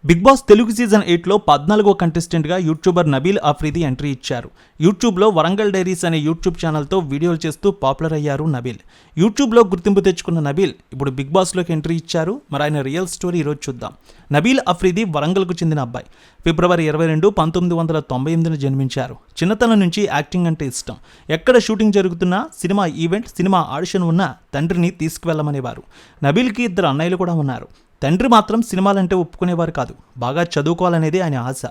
Big Boss Telugu season 8లో 14వ కంటెస్టెంట్గా యూట్యూబర్ నబీల్ ఆఫ్రిది ఎంట్రీ ఇచ్చారు. యూట్యూబ్లో వరంగల్ డైరీస్ అనే యూట్యూబ్ ఛానల్తో వీడియోలు చేస్తూ పాపులర్ అయ్యారు నబీల్. యూట్యూబ్లో గుర్తింపు తెచ్చుకున్న నబీల్ ఇప్పుడు బిగ్ బాస్లోకి ఎంట్రీ ఇచ్చారు. మరి ఆయన రియల్ స్టోరీ ఈరోజు చూద్దాం. నబీల్ ఆఫ్రిది వరంగల్కు చెందిన అబ్బాయి. ఫిబ్రవరి 22, 1998 జన్మించారు. చిన్నతనం నుంచి యాక్టింగ్ అంటే ఇష్టం. ఎక్కడ షూటింగ్ జరుగుతున్నా, సినిమా ఈవెంట్, సినిమా ఆడిషన్ ఉన్నా తండ్రిని తీసుకువెళ్లమనేవారు. నబీల్కి 2 అన్నయ్యలు కూడా ఉన్నారు. తండ్రి మాత్రం సినిమాలంటే ఒప్పుకునేవారు కాదు. బాగా చదువుకోవాలనేది ఆయన ఆశ.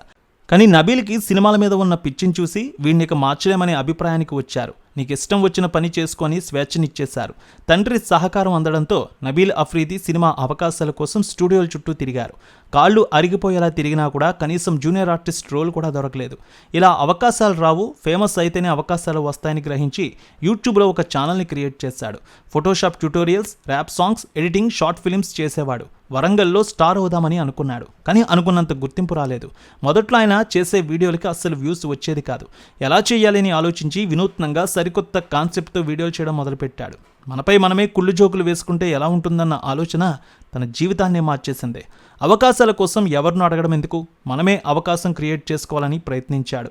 కానీ నబీల్కి సినిమాల మీద ఉన్న పిచ్చిని చూసి వీడిని ఇక మార్చలేమనే అభిప్రాయానికి వచ్చారు. నీకు ఇష్టం వచ్చిన పని చేసుకొని స్వేచ్ఛనిచ్చేశారు. తండ్రి సహకారం అందడంతో నబీల్ ఆఫ్రిది సినిమా అవకాశాల కోసం స్టూడియోల చుట్టూ తిరిగారు. కాళ్ళు అరిగిపోయేలా తిరిగినా కూడా కనీసం జూనియర్ ఆర్టిస్ట్ రోల్ కూడా దొరకలేదు. ఇలా అవకాశాలు రావు, ఫేమస్ అయితేనే అవకాశాలు వస్తాయని గ్రహించి యూట్యూబ్లో ఒక ఛానల్ని క్రియేట్ చేశాడు. Photoshop tutorials, rap songs, editing, short films చేసేవాడు. వరంగల్లో స్టార్ అవుదామని అనుకున్నాడు. కానీ అనుకున్నంత గుర్తింపు రాలేదు. మొదట్లో ఆయన చేసే వీడియోలకి అస్సలు వ్యూస్ వచ్చేది కాదు. ఎలా చేయాలని ఆలోచించి వినూత్నంగా సరికొత్త కాన్సెప్ట్తో వీడియోలు చేయడం మొదలుపెట్టాడు. మనపై మనమే కుళ్ళు జోకులు వేసుకుంటే ఎలా ఉంటుందన్న ఆలోచన తన జీవితాన్నే మార్చేసింది. అవకాశాల కోసం ఎవరినూ అడగడం ఎందుకు, మనమే అవకాశం క్రియేట్ చేసుకోవాలని ప్రయత్నించాడు.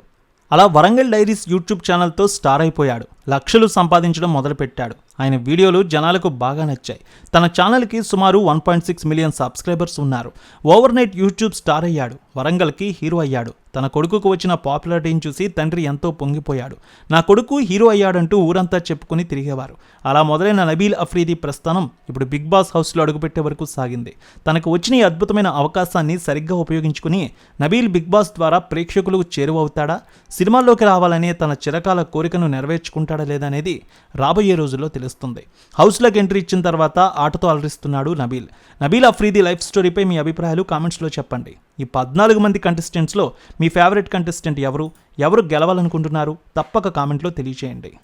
అలా వరంగల్ డైరీస్ యూట్యూబ్ ఛానల్తో స్టార్ అయిపోయాడు. లక్షలు సంపాదించడం మొదలుపెట్టాడు. ఆయన వీడియోలు జనాలకు బాగా నచ్చాయి. తన ఛానల్కి సుమారు 1.6 మిలియన్ సబ్స్క్రైబర్స్ ఉన్నారు. ఓవర్ నైట్ యూట్యూబ్ స్టార్ అయ్యాడు. వరంగల్కి హీరో అయ్యాడు. తన కొడుకుకు వచ్చిన పాపులారిటీని చూసి తండ్రి ఎంతో పొంగిపోయాడు. నా కొడుకు హీరో అయ్యాడంటూ ఊరంతా చెప్పుకుని తిరిగేవారు. అలా మొదలైన నబీల్ ఆఫ్రిది ప్రస్థానం ఇప్పుడు బిగ్ బాస్ హౌస్లో అడుగుపెట్టే వరకు సాగింది. తనకు వచ్చిన ఈ అద్భుతమైన అవకాశాన్ని సరిగ్గా ఉపయోగించుకుని నబీల్ బిగ్ బాస్ ద్వారా ప్రేక్షకులకు చేరువవుతాడా, సినిమాల్లోకి రావాలనే తన చిరకాల కోరికను నెరవేర్చుకుంటాడా లేదనేది రాబోయే రోజుల్లో తెలుస్తుంది. హౌస్లోకి ఎంట్రీ ఇచ్చిన తర్వాత ఆటతో అలరిస్తున్నాడు నబీల్. నబీల్ ఆఫ్రిది లైఫ్ స్టోరీపై మీ అభిప్రాయాలు కామెంట్స్లో చెప్పండి. ఈ 14 మంది కంటెస్టెంట్స్లో మీ ఫేవరెట్ కంటెస్టెంట్ ఎవరు గెలవాలనుకుంటున్నారు? తప్పక కామెంట్లో తెలియజేయండి.